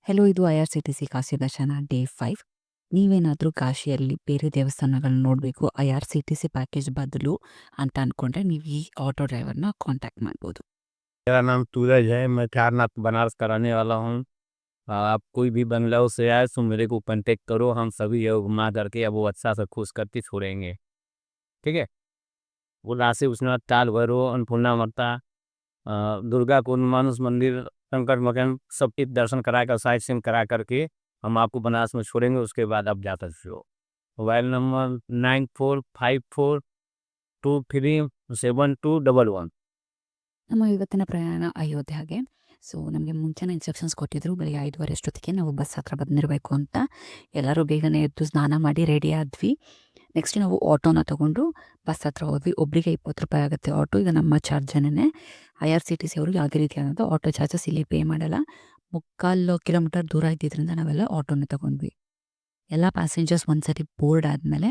Hello, ಇದು IRCTC Kashi ದರ್ಶನ day 5. ನೀವೇನಾದರೂ ಕಾಶಿಯಲ್ಲಿ ಬೇರೆ ದೇವಸ್ಥಾನಗಳನ್ನ ನೋಡಬೇಕು, IRCTC ಪ್ಯಾಕೇಜ್ ಬದಲು ಅಂತ ಅಂದ್ಕೊಂಡ್ರೆ ನೀವು ಈ ಆಟೋ ಡ್ರೈವರ್ನ ಕಾಂಟ್ಯಾಕ್ಟ್ ಮಾಡ್ಬೋದು. मेरा नाम सूरज है। मैं चारनाथ बनारस का रहने वाला हूँ। आप कोई भी बंगलौर से आए तो मेरे को कांटेक्ट करो, हम सभी ये घुमा करके अब वो अच्छा सा खुश करके छोड़ेंगे। ठीक है। वो नासिक विश्वनाथ ताल भैरव अन्नपूर्णा माता दुर्गा कुंड मानस मंदिर शंकर मकान सबके दर्शन करा कर साइट सीन करा करके हम आपको बनारस में छोड़ेंगे। उसके बाद आप जा सकते हो। Mobile number 9454237211। ನಮ್ಮ ಇವತ್ತಿನ ಪ್ರಯಾಣ ಅಯೋಧ್ಯೆಗೆ. ಸೊ ನಮಗೆ ಮುಂಚೆನೇ ಇನ್ಸ್ಟ್ರಕ್ಷನ್ಸ್ ಕೊಟ್ಟಿದ್ರು, ಬೆಳಿಗ್ಗೆ 5:30 ಅಷ್ಟೊತ್ತಿಗೆ ನಾವು ಬಸ್ ಹತ್ರ ಬಂದಿರಬೇಕು ಅಂತ. ಎಲ್ಲರೂ ಬೇಗನೆ ಎದ್ದು ಸ್ನಾನ ಮಾಡಿ ರೆಡಿ ಆದ್ವಿ. ನೆಕ್ಸ್ಟ್ ನಾವು ಆಟೋನ ತೊಗೊಂಡು ಬಸ್ ಹತ್ರ ಹೋದ್ವಿ. ಒಬ್ಬರಿಗೆ 20 ರೂಪಾಯಿ ಆಗುತ್ತೆ ಆಟೋ. ಈಗ ನಮ್ಮ ಚಾರ್ಜನೇ IRCTC ಅವರು ಯಾವುದೇ ರೀತಿಯಾದಂಥ ಆಟೋ ಚಾರ್ಜಸ್ ಇಲ್ಲಿ ಪೇ ಮಾಡಲ್ಲ. 3/4 ಕಿಲೋಮೀಟರ್ ದೂರ ಇದ್ದಿದ್ದರಿಂದ ನಾವೆಲ್ಲ ಆಟೋನೇ ತೊಗೊಂಡ್ವಿ. ಎಲ್ಲ ಪ್ಯಾಸೆಂಜರ್ಸ್ ಒಂದ್ಸರಿ ಬೋರ್ಡ್ ಆದಮೇಲೆ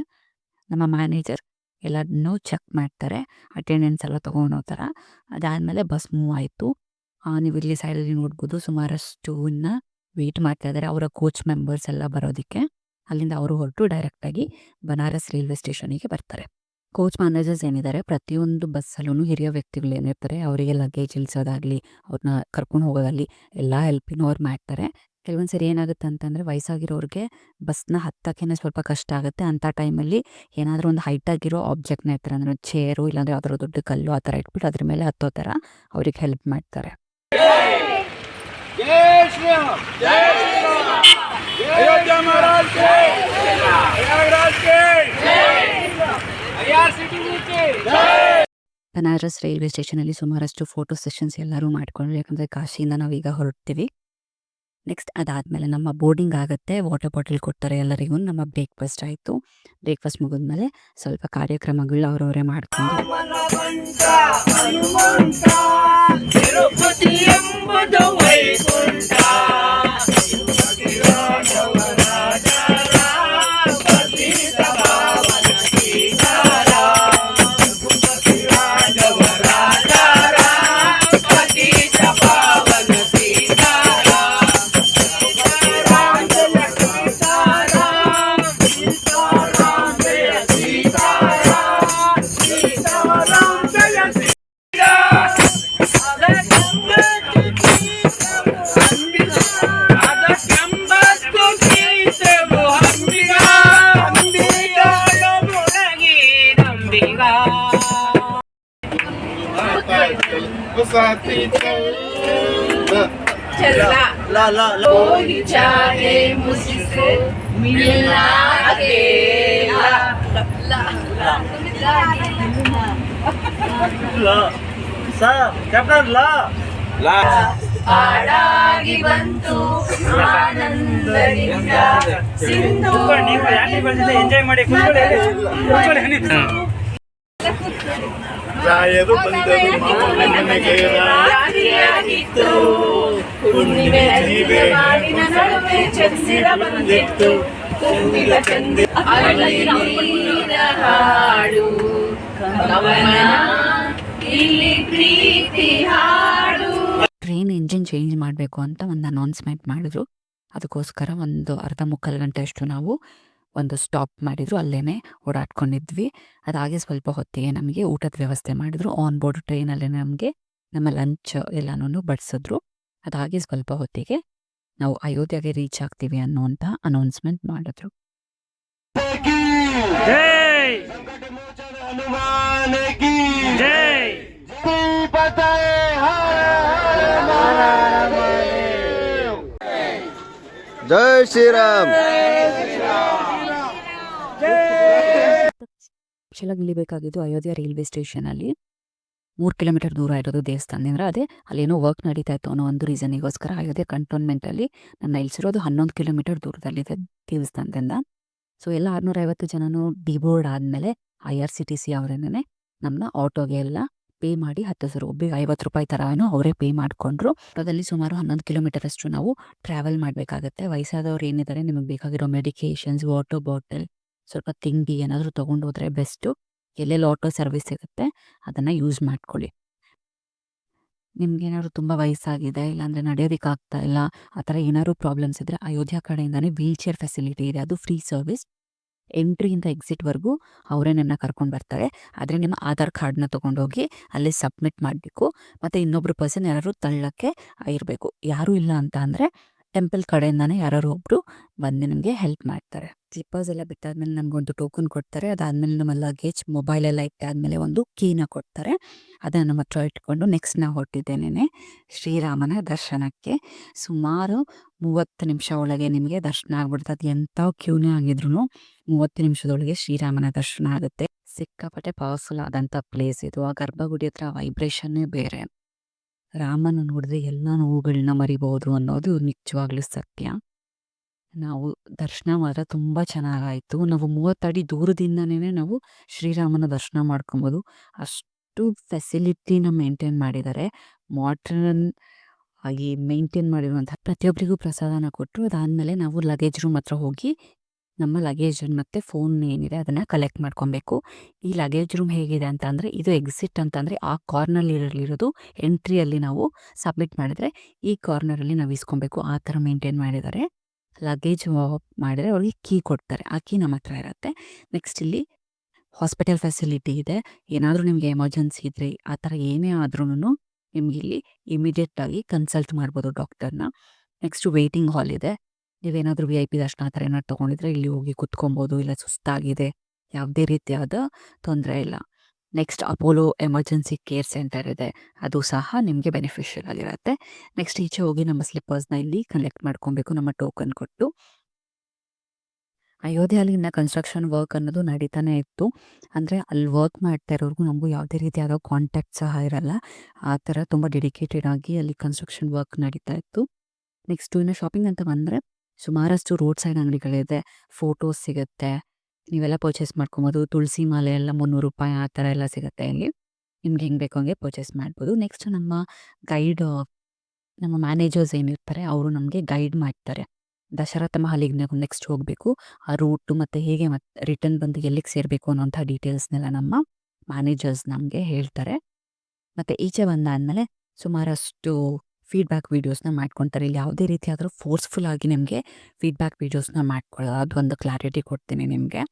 ನಮ್ಮ ಮ್ಯಾನೇಜರ್ ಎಲ್ಲನೂ ಚೆಕ್ ಮಾಡ್ತಾರೆ, ಅಟೆಂಡೆನ್ಸ್ ಎಲ್ಲ ತೊಗೊಂಡೋ ಥರ. ಅದಾದಮೇಲೆ ಬಸ್ ಮೂವ್ ಆಯಿತು. ನೀವು ಇಲ್ಲಿ ಸೈಡಲ್ಲಿ ನೋಡ್ಬೋದು, ಸುಮಾರಷ್ಟು ಇನ್ನು ವೆಯ್ಟ್ ಮಾಡ್ತಾ ಇದ್ದಾರೆ ಅವರ ಕೋಚ್ ಮೆಂಬರ್ಸ್ ಎಲ್ಲ ಬರೋದಕ್ಕೆ. ಅಲ್ಲಿಂದ ಅವರು ಹೊರಟು ಡೈರೆಕ್ಟಾಗಿ ಬನಾರಸ್ ರೈಲ್ವೆ ಸ್ಟೇಷನಿಗೆ ಬರ್ತಾರೆ. ಕೋಚ್ ಮ್ಯಾನೇಜರ್ಸ್ ಏನಿದ್ದಾರೆ, ಪ್ರತಿಯೊಂದು ಬಸ್ಸಲ್ಲೂ ಹಿರಿಯ ವ್ಯಕ್ತಿಗಳು ಏನಿರ್ತಾರೆ ಅವರಿಗೆ ಲಗೇಜ್ ಇಳಿಸೋದಾಗಲಿ ಅವ್ರನ್ನ ಕರ್ಕೊಂಡು ಹೋಗೋದಾಗಲಿ ಎಲ್ಲ ಹೆಲ್ಪಿನೂ ಅವ್ರು ಮಾಡ್ತಾರೆ. ಕೆಲವೊಂದು ಸರಿ ಏನಾಗುತ್ತೆ ಅಂತಂದರೆ ವಯಸ್ಸಾಗಿರೋರಿಗೆ ಬಸ್ನ ಹತ್ತಕ್ಕೇ ಸ್ವಲ್ಪ ಕಷ್ಟ ಆಗುತ್ತೆ. ಅಂಥ ಟೈಮಲ್ಲಿ ಏನಾದರೂ ಒಂದು ಹೈಟಾಗಿರೋ ಆಬ್ಜೆಕ್ಟ್ನ ಇರ್ತಾರೆ, ಅಂದರೆ ಚೇರು ಇಲ್ಲಾಂದರೆ ಯಾವ್ದಾದ್ರು ದೊಡ್ಡ ಕಲ್ಲು ಆ ಥರ ಇಟ್ಬಿಟ್ಟು ಅದ್ರ ಮೇಲೆ ಹತ್ತೋ ಥರ ಅವ್ರಿಗೆ ಹೆಲ್ಪ್ ಮಾಡ್ತಾರೆ. ಬನಾರಸ್ ರೈಲ್ವೆ ಸ್ಟೇಷನಲ್ಲಿ ಸುಮಾರಷ್ಟು ಫೋಟೋ ಸೆಷನ್ಸ್ ಎಲ್ಲರೂ ಮಾಡ್ಕೊಂಡ್ರು, ಯಾಕಂದರೆ ಕಾಶಿಯಿಂದ ನಾವೀಗ ಹೊರಡ್ತೀವಿ. ನೆಕ್ಸ್ಟ್ ಅದಾದಮೇಲೆ ನಮ್ಮ ಬೋರ್ಡಿಂಗ್ ಆಗುತ್ತೆ. ವಾಟರ್ ಬಾಟಲ್ ಕೊಡ್ತಾರೆ ಎಲ್ಲರಿಗೂ. ನಮ್ಮ ಬ್ರೇಕ್ಫಾಸ್ಟ್ ಆಯಿತು. ಬ್ರೇಕ್ಫಾಸ್ಟ್ ಮುಗಿದ್ಮೇಲೆ ಸ್ವಲ್ಪ ಕಾರ್ಯಕ್ರಮಗಳು ಅವರವರೇ ಮಾಡ್ಕೊಂಡು कोई चाहे मुझसे मिलना अकेला ಆಡಾಗಿ ಬಂತು ಆನಂದದಿಂದ ಸಿಂಧು ಎಂಜಾಯ್ ಮಾಡಿ ರಾಯರು ಬಂದರು ಮನೆಗೆ ರಾತ್ರಿಯಾಗಿತ್ತು. ಹುಣ್ಣಿಮೆ ಮಾವಿನ ನಡುವೆ ಚಂದಿರ ಬಂದಿತ್ತು. ತುಂಬಿದ ಚಂದಿರ ಅಲ್ಲಿ ನೀರ ಹಾಡು ಕವನ, ಇಲ್ಲಿ ಪ್ರೀತಿ ಹಾಡು. ಟ್ರೈನ್ ಇಂಜಿನ್ ಚೇಂಜ್ ಮಾಡಬೇಕು ಅಂತ ಒಂದು ಅನೌನ್ಸ್ಮೆಂಟ್ ಮಾಡಿದ್ರು. ಅದಕ್ಕೋಸ್ಕರ ಒಂದು ಅರ್ಧ ಮುಕ್ಕಾಲು ಗಂಟೆ ಅಷ್ಟು ನಾವು ಒಂದು ಸ್ಟಾಪ್ ಮಾಡಿದ್ರು, ಅಲ್ಲೇ ಓಡಾಡ್ಕೊಂಡಿದ್ವಿ. ಅದಾಗೆ ಸ್ವಲ್ಪ ಹೊತ್ತಿಗೆ ನಮಗೆ ಊಟದ ವ್ಯವಸ್ಥೆ ಮಾಡಿದ್ರು. ಆನ್ ಬೋರ್ಡ್ ಟ್ರೈನಲ್ಲೇ ನಮಗೆ ನಮ್ಮ ಲಂಚ್ ಎಲ್ಲನೂ ಬಡಿಸಿದ್ರು. ಅದಾಗೆ ಸ್ವಲ್ಪ ಹೊತ್ತಿಗೆ ನಾವು ಅಯೋಧ್ಯೆಗೆ ರೀಚ್ ಆಗ್ತೀವಿ ಅನ್ನೋಂಥ ಅನೌನ್ಸ್ಮೆಂಟ್ ಮಾಡಿದ್ರು. ಜೈ ಶ್ರೀರಾಮ್. ಆ್ಯಕ್ಚುಲಾಗಿ ಇಳಿಬೇಕಾಗಿದ್ದು ಅಯೋಧ್ಯೆ ರೈಲ್ವೆ ಸ್ಟೇಷನಲ್ಲಿ 3 ಕಿಲೋಮೀಟರ್ ದೂರ ಇರೋದು ದೇವಸ್ಥಾನದಿಂದ. ಅದೇ ಅಲ್ಲೇನೋ ವರ್ಕ್ ನಡೀತಾ ಇತ್ತು ಅನ್ನೋ ಒಂದು ರೀಸನಿಗೋಸ್ಕರ ಅಯೋಧ್ಯೆ ಕಂಟೋನ್ಮೆಂಟಲ್ಲಿ ನನ್ನ ನಿಲ್ಲಿಸಿರೋದು 11 ಕಿಲೋಮೀಟರ್ ದೂರದಲ್ಲಿದೆ ದೇವಸ್ಥಾನದಿಂದ. ಸೊ ಎಲ್ಲ 650 ಜನನೂ ಡಿಬೋರ್ಡ್ ಆದಮೇಲೆ IRCTC ಅವರೇನೆ ನಮ್ಮನ್ನ ಆಟೋಗೆ ಎಲ್ಲ ಪೇ ಮಾಡಿ ಹತ್ತಿಸಿದ್ರು. ಒಬ್ಬಿಗೆ 50 ರೂಪಾಯಿ ಥರ ಏನೋ ಅವರೇ ಪೇ ಮಾಡಿಕೊಂಡ್ರು. ಆಟೋದಲ್ಲಿ ಸುಮಾರು 11 ಕಿಲೋಮೀಟರ್ ಅಷ್ಟು ನಾವು ಟ್ರಾವೆಲ್ ಮಾಡಬೇಕಾಗತ್ತೆ. ವಯಸ್ಸಾದವ್ರು ಏನಿದ್ದಾರೆ, ನಿಮಗೆ ಬೇಕಾಗಿರೋ ಮೆಡಿಕೇಷನ್ಸ್, ವಾಟರ್ ಬಾಟಲ್, ಸ್ವಲ್ಪ ತಿಂಡಿ ಏನಾದರೂ ತೊಗೊಂಡು ಹೋದರೆ ಬೆಸ್ಟು. ಎಲ್ಲೆಲ್ಲಿ ಆಟೋ ಸರ್ವಿಸ್ ಸಿಗುತ್ತೆ ಅದನ್ನು ಯೂಸ್ ಮಾಡ್ಕೊಳ್ಳಿ. ನಿಮ್ಗೇನಾದ್ರು ತುಂಬ ವಯಸ್ಸಾಗಿದೆ, ಇಲ್ಲಾಂದರೆ ನಡೆಯೋದಕ್ಕಾಗ್ತಾ ಇಲ್ಲ, ಆ ಥರ ಏನಾದ್ರು ಪ್ರಾಬ್ಲಮ್ಸ್ ಇದ್ದರೆ ಅಯೋಧ್ಯ ಕಡೆಯಿಂದನೇ ವೀಲ್ ಚೇರ್ ಫೆಸಿಲಿಟಿ ಇದೆ. ಅದು ಫ್ರೀ ಸರ್ವಿಸ್. ಎಂಟ್ರಿಯಿಂದ ಎಕ್ಸಿಟ್‌ವರೆಗೂ ಅವರೇ ನಿಮ್ಮನ್ನ ಕರ್ಕೊಂಡು ಬರ್ತಾರೆ. ಆದರೆ ನಿಮ್ಮ ಆಧಾರ್ ಕಾರ್ಡ್‌ನ ತೊಗೊಂಡೋಗಿ ಅಲ್ಲಿ ಸಬ್ಮಿಟ್ ಮಾಡಬೇಕು. ಮತ್ತು ಇನ್ನೊಬ್ಬರು ಪರ್ಸನ್ ಯಾರಾದ್ರು ತಳ್ಳಕ್ಕೆ ಇರಬೇಕು. ಯಾರೂ ಇಲ್ಲ ಅಂತ ಅಂದರೆ ಟೆಂಪಲ್ ಕಡೆಯಿಂದನೇ ಯಾರಾದ್ರು ಒಬ್ಬರು ಬಂದು ನಿಮಗೆ ಹೆಲ್ಪ್ ಮಾಡ್ತಾರೆ. ಸ್ಲಿಪ್ಪರ್ಸ್ ಎಲ್ಲ ಬಿಟ್ಟಾದ್ಮೇಲೆ ನಮಗೊಂದು ಟೋಕನ್ ಕೊಡ್ತಾರೆ. ಅದಾದಮೇಲೆ ನಮ್ಮ ಲಗೇಜ್, ಮೊಬೈಲ್ ಎಲ್ಲ ಇಟ್ಟಾದ್ಮೇಲೆ ಒಂದು ಕೀನ ಕೊಡ್ತಾರೆ. ಅದನ್ನು ನಮ್ಮ ಹತ್ರ ಇಟ್ಕೊಂಡು ನೆಕ್ಸ್ಟ್ ನಾವು ಹೊರಟಿದ್ದೇನೆ ಶ್ರೀರಾಮನ ದರ್ಶನಕ್ಕೆ. ಸುಮಾರು 30 ನಿಮಿಷ ಒಳಗೆ ನಿಮಗೆ ದರ್ಶನ ಆಗ್ಬಿಡುತ್ತೆ. ಅದು ಎಂಥ ಕ್ಯೂನೇ ಆಗಿದ್ರೂ 30 ನಿಮಿಷದೊಳಗೆ ಶ್ರೀರಾಮನ ದರ್ಶನ ಆಗುತ್ತೆ. ಸಿಕ್ಕಾಪಟ್ಟೆ ಪವರ್ಫುಲ್ ಆದಂಥ ಪ್ಲೇಸ್ ಇದು. ಆ ಗರ್ಭಗುಡಿ ಹತ್ರ ವೈಬ್ರೇಷನ್ನೇ ಬೇರೆ. ರಾಮನ ನೋಡಿದ್ರೆ ಎಲ್ಲ ನೋವುಗಳನ್ನ ಮರಿಬೋದು ಅನ್ನೋದು ನಿಜವಾಗ್ಲೂ ಸತ್ಯ. ನಾವು ದರ್ಶನ ಮಾತ್ರ ತುಂಬ ಚೆನ್ನಾಗಾಯಿತು. ನಾವು 30 ಅಡಿ ದೂರದಿಂದನೇ ನಾವು ಶ್ರೀರಾಮನ ದರ್ಶನ ಮಾಡ್ಕೊಬೋದು. ಅಷ್ಟು ಫೆಸಿಲಿಟಿನ ಮೇಂಟೈನ್ ಮಾಡಿದ್ದಾರೆ. ಮಾಡ್ರನ್ ಆಗಿ ಮೇಂಟೈನ್ ಮಾಡಿರುವಂಥ ಪ್ರತಿಯೊಬ್ಬರಿಗೂ ಪ್ರಸಾದನ ಕೊಟ್ಟರು. ಅದಾದಮೇಲೆ ನಾವು ಲಗೇಜ್ ರೂಮ್ ಹತ್ರ ಹೋಗಿ ನಮ್ಮ ಲಗೇಜ್ ಮತ್ತು ಫೋನ್ ಏನಿದೆ ಅದನ್ನು ಕಲೆಕ್ಟ್ ಮಾಡ್ಕೊಬೇಕು. ಈ ಲಗೇಜ್ ರೂಮ್ ಹೇಗಿದೆ ಅಂತ ಅಂದರೆ, ಇದು ಎಕ್ಸಿಟ್ ಅಂತಂದರೆ ಆ ಕಾರ್ನಲ್ಲಿರೋದು. ಎಂಟ್ರಿಯಲ್ಲಿ ನಾವು ಸಬ್ಮಿಟ್ ಮಾಡಿದರೆ ಈ ಕಾರ್ನರಲ್ಲಿ ನಾವು ಇಸ್ಕೊಬೇಕು. ಆ ಥರ ಮೇಂಟೈನ್ ಮಾಡಿದ್ದಾರೆ. ಲಗೇಜ್ ಮಾಡಿದರೆ ಅವ್ರಿಗೆ ಕೀ ಕೊಡ್ತಾರೆ. ಆ ಕೀ ನಮ್ಮ ಹತ್ರ ಇರುತ್ತೆ. ನೆಕ್ಸ್ಟ್ ಇಲ್ಲಿ ಹಾಸ್ಪಿಟಲ್ ಫೆಸಿಲಿಟಿ ಇದೆ. ಏನಾದರೂ ನಿಮಗೆ ಎಮರ್ಜೆನ್ಸಿ ಇದ್ದರೆ, ಆ ಥರ ಏನೇ ಆದ್ರೂ ನಿಮ್ಗೆ ಇಲ್ಲಿ ಇಮಿಡಿಯೇಟಾಗಿ ಕನ್ಸಲ್ಟ್ ಮಾಡ್ಬೋದು ಡಾಕ್ಟರ್ನ. ನೆಕ್ಸ್ಟು ವೇಟಿಂಗ್ ಹಾಲ್ ಇದೆ. ನೀವೇನಾದರೂ VIP ದರ್ಶನ ಆ ಥರ ಏನಾದ್ರು ತೊಗೊಂಡಿದ್ರೆ ಇಲ್ಲಿ ಹೋಗಿ ಕುತ್ಕೊಬೋದು. ಇಲ್ಲ ಸುಸ್ತಾಗಿದೆ, ಯಾವುದೇ ರೀತಿಯಾದ ತೊಂದರೆ ಇಲ್ಲ. Next Apollo emergency care centre ಇದೆ. ಅದು ಸಹ ನಿಮಗೆ ಬೆನಿಫಿಷಿಯಲ್ ಆಗಿರುತ್ತೆ. ನೆಕ್ಸ್ಟ್ ಈಚೆ ಹೋಗಿ ನಮ್ಮ ಸ್ಲಿಪ್ಪರ್ಸ್ನ ಇಲ್ಲಿ ಕಲೆಕ್ಟ್ ಮಾಡ್ಕೊಬೇಕು ನಮ್ಮ ಟೋಕನ್ ಕೊಟ್ಟು. ಅಯೋಧ್ಯೆಯಲ್ಲಿ ಇನ್ನು ಕನ್ಸ್ಟ್ರಕ್ಷನ್ ವರ್ಕ್ ಅನ್ನೋದು ನಡೀತಾನೆ ಇತ್ತು. ಅಂದರೆ ಅಲ್ಲಿ ವರ್ಕ್ ಮಾಡ್ತಾ ಇರೋರ್ಗೂ ನಮಗೂ ಯಾವುದೇ ರೀತಿಯಾದ ಕಾಂಟ್ಯಾಕ್ಟ್ ಸಹ ಇರಲ್ಲ. ಆ ಥರ ತುಂಬ ಡೆಡಿಕೇಟೆಡ್ ಆಗಿ ಅಲ್ಲಿ ಕನ್ಸ್ಟ್ರಕ್ಷನ್ ವರ್ಕ್ ನಡೀತಾ ಇತ್ತು. ನೆಕ್ಸ್ಟು ಇನ್ನು ಶಾಪಿಂಗ್ ಅಂತ ಬಂದರೆ ಸುಮಾರಷ್ಟು ರೋಡ್ ಸೈಡ್ ಅಂಗಡಿಗಳಿದೆ. ಫೋಟೋಸ್ ಸಿಗುತ್ತೆ, ನೀವೆಲ್ಲ ಪರ್ಚೇಸ್ ಮಾಡ್ಕೊಬೋದು. ತುಳಸಿ ಮಾಲೆ ಎಲ್ಲ 300 ರೂಪಾಯಿ ಆ ಥರ ಎಲ್ಲ ಸಿಗುತ್ತೆ ಇಲ್ಲಿ. ನಿಮ್ಗೆ ಹೆಂಗೆ ಬೇಕೋ ಹಂಗೆ ಪರ್ಚೇಸ್ ಮಾಡ್ಬೋದು. ನೆಕ್ಸ್ಟ್ ನಮ್ಮ ಗೈಡ್, ನಮ್ಮ ಮ್ಯಾನೇಜರ್ಸ್ ಏನಿರ್ತಾರೆ ಅವರು ನಮಗೆ ಗೈಡ್ ಮಾಡ್ತಾರೆ. ದಶರಥ ಮಹಲಿಗೆ ನಾವು ನೆಕ್ಸ್ಟ್ ಹೋಗಬೇಕು, ಆ ರೂಟು ಮತ್ತು ಹೇಗೆ ರಿಟರ್ನ್ ಬಂದು ಎಲ್ಲಿಗೆ ಸೇರಬೇಕು ಅನ್ನೋಂಥ ಡೀಟೇಲ್ಸ್ನೆಲ್ಲ ನಮ್ಮ ಮ್ಯಾನೇಜರ್ಸ್ ನಮಗೆ ಹೇಳ್ತಾರೆ. ಮತ್ತು ಈಚೆ ಬಂದಾದಮೇಲೆ ಸುಮಾರಷ್ಟು ಫೀಡ್ಬ್ಯಾಕ್ ವೀಡಿಯೋಸ್ನ ಮಾಡ್ಕೊತಾರೆ. ಇಲ್ಲಿ ಯಾವುದೇ ರೀತಿಯಾದರೂ ಫೋರ್ಸ್ಫುಲ್ ಆಗಿ ನಿಮಗೆ ಫೀಡ್ಬ್ಯಾಕ್ ವೀಡಿಯೋಸ್ನ ಮಾಡ್ಕೊಳ್ಳೋದು, ಅದೊಂದು ಕ್ಲಾರಿಟಿ ಕೊಡ್ತೀನಿ ನಿಮಗೆ.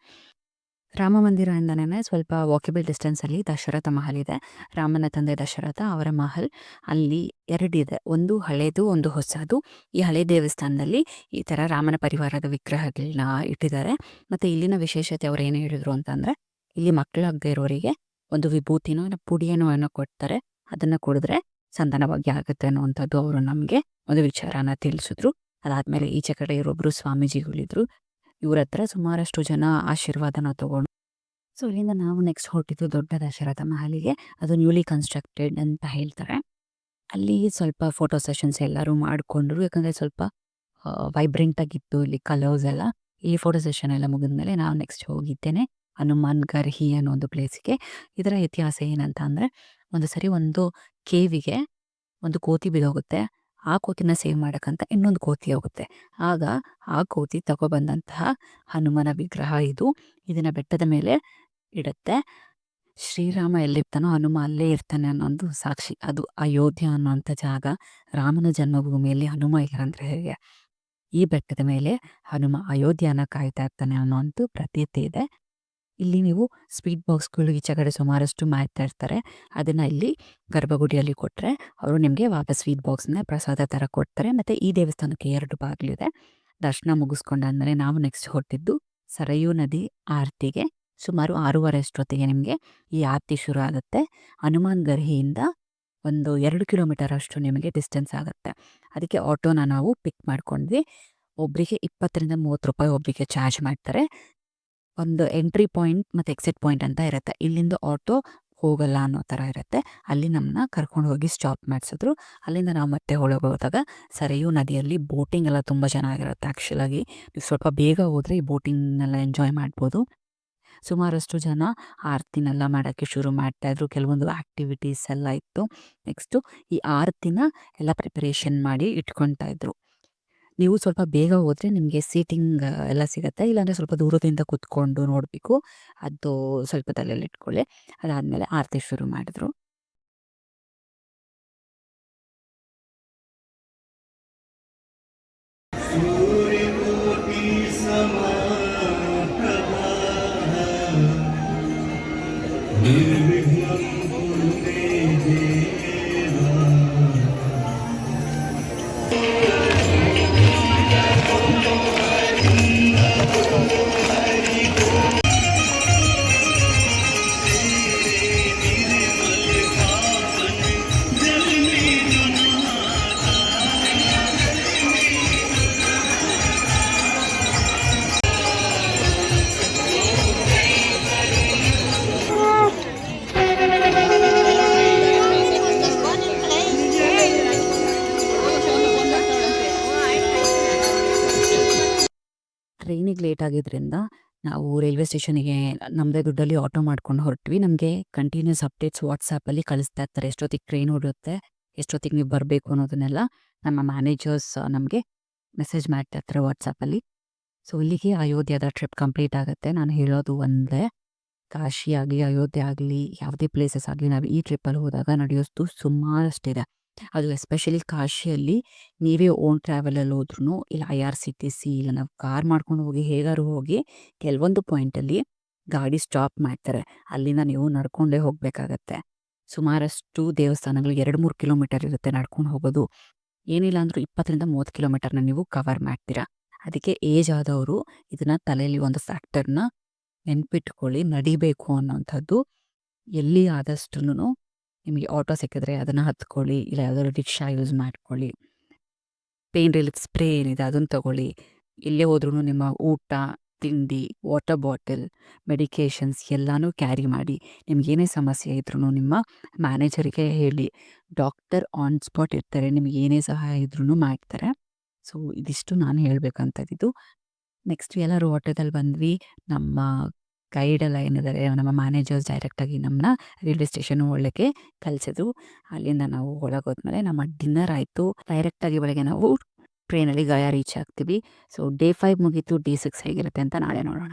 ರಾಮ ಮಂದಿರದಿಂದನೇ ಸ್ವಲ್ಪ ವಾಕೇಬಲ್ ಡಿಸ್ಟೆನ್ಸಲ್ಲಿ ದಶರಥ ಮಹಲ್ ಇದೆ. ರಾಮನ ತಂದೆ ದಶರಥ ಅವರ ಮಹಲ್ ಅಲ್ಲಿ 2 ಇದೆ. ಒಂದು ಹಳೇದು, ಒಂದು ಹೊಸದು. ಈ ಹಳೆ ದೇವಸ್ಥಾನದಲ್ಲಿ ಈ ಥರ ರಾಮನ ಪರಿವಾರದ ವಿಗ್ರಹಗಳನ್ನ ಇಟ್ಟಿದ್ದಾರೆ. ಮತ್ತು ಇಲ್ಲಿನ ವಿಶೇಷತೆ ಅವ್ರು ಏನು ಹೇಳಿದ್ರು ಅಂತಂದರೆ, ಇಲ್ಲಿ ಮಕ್ಕಳಾಗದೇ ಇರೋರಿಗೆ ಒಂದು ವಿಭೂತಿನೋ ಪುಡಿಯೇನೋ ಕೊಡ್ತಾರೆ. ಅದನ್ನು ಕುಡಿದ್ರೆ ಸಂತಾನ ಭಾಗ್ಯ ಆಗುತ್ತೆ ಅನ್ನುವಂಥದ್ದು ಅವರು ನಮಗೆ ಒಂದು ವಿಚಾರನ ತಿಳಿಸಿದ್ರು. ಅದಾದಮೇಲೆ ಈಚೆ ಕಡೆ ಇರೋಬ್ರು ಸ್ವಾಮೀಜಿಗಳಿದ್ರು. ಇವ್ರ ಹತ್ರ ಸುಮಾರಷ್ಟು ಜನ ಆಶೀರ್ವಾದನ ತಗೊಂಡು, ಸೊ ಇಲ್ಲಿಂದ ನಾವು ನೆಕ್ಸ್ಟ್ ಹೊರಟಿದ್ದು ದೊಡ್ಡ ದಶರಥ ಮಹಲಿಗೆ. ಅದು ನ್ಯೂಲಿ ಕನ್ಸ್ಟ್ರಕ್ಟೆಡ್ ಅಂತ ಹೇಳ್ತಾರೆ. ಅಲ್ಲಿ ಸ್ವಲ್ಪ ಫೋಟೋ ಸೆಷನ್ಸ್ ಎಲ್ಲರೂ ಮಾಡಿಕೊಂಡ್ರು. ಯಾಕಂದರೆ ಸ್ವಲ್ಪ ವೈಬ್ರೆಂಟ್ ಆಗಿತ್ತು ಇಲ್ಲಿ ಕಲರ್ಸ್ ಎಲ್ಲ. ಈ ಫೋಟೋ ಸೆಷನ್ ಎಲ್ಲ ಮುಗಿದ್ಮೇಲೆ ನಾವು ನೆಕ್ಸ್ಟ್ ಹೋಗಿದ್ದೇನೆ ಹನುಮಾನ್ ಗರ್ಹಿ ಅನ್ನೋ ಒಂದು ಪ್ಲೇಸಿಗೆ. ಇದರ ಇತಿಹಾಸ ಏನಂತ ಅಂದರೆ, ಒಂದು ಸರಿ ಒಂದು ಕೇವಿಗೆ ಒಂದು ಕೋತಿ ಬಿದ್ದೋಗುತ್ತೆ. ಆ ಕೋತಿನ ಸೇವ್ ಮಾಡೋಕ್ಕಂತ ಇನ್ನೊಂದು ಕೋತಿ ಹೋಗುತ್ತೆ. ಆಗ ಆ ಕೋತಿ ತಗೊಬಂದಂತಹ ಹನುಮನ ವಿಗ್ರಹ ಇದು. ಇದನ್ನು ಬೆಟ್ಟದ ಮೇಲೆ ಇಡುತ್ತೆ. ಶ್ರೀರಾಮ ಎಲ್ಲಿರ್ತಾನೋ ಹನುಮ ಅಲ್ಲೇ ಇರ್ತಾನೆ ಅನ್ನೋದು ಸಾಕ್ಷಿ. ಅದು ಅಯೋಧ್ಯ ಅನ್ನೋಂಥ ಜಾಗ. ರಾಮನ ಜನ್ಮಭೂಮಿಯಲ್ಲಿ ಹನುಮ ಇಲ್ಲ ಅಂದರೆ ಹೇಗೆ? ಈ ಬೆಟ್ಟದ ಮೇಲೆ ಹನುಮ ಅಯೋಧ್ಯನ ಕಾಯ್ತಾ ಇರ್ತಾನೆ ಅನ್ನೋಂಥ ಪ್ರತೀತಿ ಇದೆ. ಇಲ್ಲಿ ನೀವು ಸ್ವೀಟ್ ಬಾಕ್ಸ್ಗಳು ಈಚೆ ಕಡೆ ಸುಮಾರಷ್ಟು ಮಾಡ್ತಾ ಇರ್ತಾರೆ. ಅದನ್ನು ಇಲ್ಲಿ ಗರ್ಭಗುಡಿಯಲ್ಲಿ ಕೊಟ್ಟರೆ ಅವರು ನಿಮಗೆ ವಾಪಸ್ ಸ್ವೀಟ್ ಬಾಕ್ಸ್ನ ಪ್ರಸಾದ ಥರ ಕೊಡ್ತಾರೆ. ಮತ್ತು ಈ ದೇವಸ್ಥಾನಕ್ಕೆ 2 ಬಾಗಿಲಿದೆ. ದರ್ಶನ ಮುಗಿಸ್ಕೊಂಡಾದ್ಮೇಲೆ ನಾವು ನೆಕ್ಸ್ಟ್ ಹೊರಟಿದ್ದು ಸರಯೂ ನದಿ ಆರತಿಗೆ. ಸುಮಾರು 6:30 ಅಷ್ಟೊತ್ತಿಗೆ ನಿಮಗೆ ಈ ಆರತಿ ಶುರು ಆಗುತ್ತೆ. ಹನುಮಾನ್ ಗರ್ಹಿಯಿಂದ ಒಂದು 2 ಕಿಲೋಮೀಟರ್ ಅಷ್ಟು ನಿಮಗೆ ಡಿಸ್ಟೆನ್ಸ್ ಆಗುತ್ತೆ. ಅದಕ್ಕೆ ಆಟೋನ ನಾವು ಪಿಕ್ ಮಾಡ್ಕೊಂಡ್ವಿ. ಒಬ್ಬರಿಗೆ 20 ರಿಂದ 30 ರೂಪಾಯಿ ಒಬ್ಬರಿಗೆ ಚಾರ್ಜ್ ಮಾಡ್ತಾರೆ. ಒಂದು ಎಂಟ್ರಿ ಪಾಯಿಂಟ್ ಮತ್ತು ಎಕ್ಸಿಟ್ ಪಾಯಿಂಟ್ ಅಂತ ಇರುತ್ತೆ. ಇಲ್ಲಿಂದ ಆಟೋ ಹೋಗಲ್ಲ ಅನ್ನೋ ಥರ ಇರುತ್ತೆ. ಅಲ್ಲಿ ನಮ್ಮನ್ನ ಕರ್ಕೊಂಡು ಹೋಗಿ ಸ್ಟಾಪ್ ಮಾಡಿಸಿದ್ರು. ಅಲ್ಲಿಂದ ನಾವು ಮತ್ತೆ ಒಳಗೆ ಹೋದಾಗ ಸರಯೂ ನದಿಯಲ್ಲಿ ಬೋಟಿಂಗ್ ಎಲ್ಲ ತುಂಬ ಚೆನ್ನಾಗಿರುತ್ತೆ. ಆ್ಯಕ್ಚುಲಾಗಿ ನೀವು ಸ್ವಲ್ಪ ಬೇಗ ಹೋದರೆ ಈ ಬೋಟಿಂಗ್ನೆಲ್ಲ ಎಂಜಾಯ್ ಮಾಡ್ಬೋದು. ಸುಮಾರಷ್ಟು ಜನ ಆರತಿನೆಲ್ಲ ಮಾಡೋಕ್ಕೆ ಶುರು ಮಾಡ್ತಾಯಿದ್ರು. ಕೆಲವೊಂದು ಆ್ಯಕ್ಟಿವಿಟೀಸ್ ಎಲ್ಲ ಇತ್ತು. ನೆಕ್ಸ್ಟು ಈ ಆರತಿನ ಎಲ್ಲ ಪ್ರಿಪರೇಷನ್ ಮಾಡಿ ಇಟ್ಕೊತಾ ಇದ್ರು. ನೀವು ಸ್ವಲ್ಪ ಬೇಗ ಹೋದರೆ ನಿಮಗೆ ಸೀಟಿಂಗ್ ಎಲ್ಲ ಸಿಗುತ್ತೆ. ಇಲ್ಲಾಂದರೆ ಸ್ವಲ್ಪ ದೂರದಿಂದ ಕೂತ್ಕೊಂಡು ನೋಡಬೇಕು. ಅದು ಸ್ವಲ್ಪ ತಲೆಯಲ್ಲಿ ಇಟ್ಕೊಳ್ಳಿ. ಅದಾದಮೇಲೆ ಆರತಿ ಶುರು ಮಾಡಿದ್ರು. ಟ್ರೈನಿಗೆ ಲೇಟ್ ಆಗಿದ್ದರಿಂದ ನಾವು ರೈಲ್ವೆ ಸ್ಟೇಷನಿಗೆ ನಮ್ಮದೇ ದುಡ್ಡಲ್ಲಿ ಆಟೋ ಮಾಡ್ಕೊಂಡು ಹೊರಟ್ವಿ. ನಮಗೆ ಕಂಟಿನ್ಯೂಸ್ ಅಪ್ಡೇಟ್ಸ್ ವಾಟ್ಸಾಪಲ್ಲಿ ಕಳಿಸ್ತಾ ಇರ್ತಾರೆ. ಎಷ್ಟೊತ್ತಿಗೆ ಟ್ರೈನ್ ಹೊರಡುತ್ತೆ, ಎಷ್ಟೊತ್ತಿಗೆ ನೀವು ಬರಬೇಕು ಅನ್ನೋದನ್ನೆಲ್ಲ ನಮ್ಮ ಮ್ಯಾನೇಜರ್ಸ್ ನಮಗೆ ಮೆಸೇಜ್ ಮಾಡ್ತಾ ಇರ್ತಾರೆ ವಾಟ್ಸಾಪಲ್ಲಿ. ಸೊ ಇಲ್ಲಿಗೆ ಅಯೋಧ್ಯದ ಟ್ರಿಪ್ ಕಂಪ್ಲೀಟ್ ಆಗುತ್ತೆ. ನಾನು ಹೇಳೋದು ಒಂದೇ, ಕಾಶಿ ಆಗಲಿ ಅಯೋಧ್ಯೆ ಆಗಲಿ ಯಾವುದೇ ಪ್ಲೇಸಸ್ ಆಗಲಿ ನಾವು ಈ ಟ್ರಿಪ್ಪಲ್ಲಿ ಹೋದಾಗ ನಡೆಯೋದು ಸುಮಾರಷ್ಟಿದೆ. ಅದು ಎಸ್ಪೆಷಲಿ ಕಾಶಿಯಲ್ಲಿ ನೀವೇ ಓನ್ ಟ್ರಾವೆಲಲ್ಲಿ ಹೋದ್ರೂ ಇಲ್ಲ IRCTC ಇಲ್ಲ ನಾವು ಕಾರ್ ಮಾಡ್ಕೊಂಡು ಹೋಗಿ ಹೇಗಾದ್ರು ಹೋಗಿ ಕೆಲವೊಂದು ಪಾಯಿಂಟಲ್ಲಿ ಗಾಡಿ ಸ್ಟಾಪ್ ಮಾಡ್ತಾರೆ. ಅಲ್ಲಿಂದ ನೀವು ನಡ್ಕೊಂಡೇ ಹೋಗಬೇಕಾಗತ್ತೆ. ಸುಮಾರಷ್ಟು ದೇವಸ್ಥಾನಗಳು 2-3 ಕಿಲೋಮೀಟರ್ ಇರುತ್ತೆ ನಡ್ಕೊಂಡು ಹೋಗೋದು. ಏನಿಲ್ಲ ಅಂದರೂ 20-30 ಕಿಲೋಮೀಟರ್ನ ನೀವು ಕವರ್ ಮಾಡ್ತೀರಾ. ಅದಕ್ಕೆ ಏಜ್ ಆದವರು ಇದನ್ನು ತಲೆಯಲ್ಲಿ ಒಂದು ಫ್ಯಾಕ್ಟರ್ನ ನೆನ್ಪಿಟ್ಕೊಳ್ಳಿ, ನಡಿಬೇಕು ಅನ್ನೋಂಥದ್ದು. ಎಲ್ಲಿ ಆದಷ್ಟು ನಿಮಗೆ ಆಟೋ ಸಿಕ್ಕಿದ್ರೆ ಅದನ್ನು ಹತ್ಕೊಳ್ಳಿ, ಇಲ್ಲ ಯಾವುದಾದ್ರು ರಿಕ್ಷಾ ಯೂಸ್ ಮಾಡ್ಕೊಳ್ಳಿ. ಪೇನ್ ರಿಲೀಫ್ ಸ್ಪ್ರೇ ಏನಿದೆ ಅದನ್ನು ತಗೊಳ್ಳಿ. ಎಲ್ಲೇ ಹೋದ್ರೂ ನಿಮ್ಮ ಊಟ, ತಿಂಡಿ, ವಾಟರ್ ಬಾಟಲ್, ಮೆಡಿಕೇಷನ್ಸ್ ಎಲ್ಲನೂ ಕ್ಯಾರಿ ಮಾಡಿ. ನಿಮಗೇನೇ ಸಮಸ್ಯೆ ಇದ್ರೂ ನಿಮ್ಮ ಮ್ಯಾನೇಜರಿಗೆ ಹೇಳಿ. ಡಾಕ್ಟರ್ ಆನ್ ಸ್ಪಾಟ್ ಇರ್ತಾರೆ, ನಿಮ್ಗೆ ಏನೇ ಸಹಾಯ ಇದ್ರೂ ಮಾಡ್ತಾರೆ. ಸೊ ಇದಿಷ್ಟು ನಾನು ಹೇಳಬೇಕಂತದ್ದು. ನೆಕ್ಸ್ಟ್ ಎಲ್ಲರೂ ಆಟೋದಲ್ಲಿ ಬಂದ್ವಿ. ನಮ್ಮ ಗೈಡೆಲ್ಲ ಏನಿದ್ದಾರೆ ನಮ್ಮ ಮ್ಯಾನೇಜರ್ಸ್ ಡೈರೆಕ್ಟಾಗಿ ನಮ್ಮನ್ನ ರೈಲ್ವೆ ಸ್ಟೇಷನ್ ಒಳಗೆ ಕಳಿಸಿದ್ರು. ಅಲ್ಲಿಂದ ನಾವು ಒಳಗೋದ್ಮೇಲೆ ನಮ್ಮ ಡಿನ್ನರ್ ಆಯಿತು. ಡೈರೆಕ್ಟಾಗಿ ಬೆಳಗ್ಗೆ ನಾವು ಟ್ರೈನಲ್ಲಿ ಗಯಾ ರೀಚ್ ಆಗ್ತೀವಿ. ಸೊ ಡೇ 5 ಮುಗೀತು. ಡೇ 6 ಹೇಗಿರುತ್ತೆ ಅಂತ ನಾಳೆ ನೋಡೋಣ.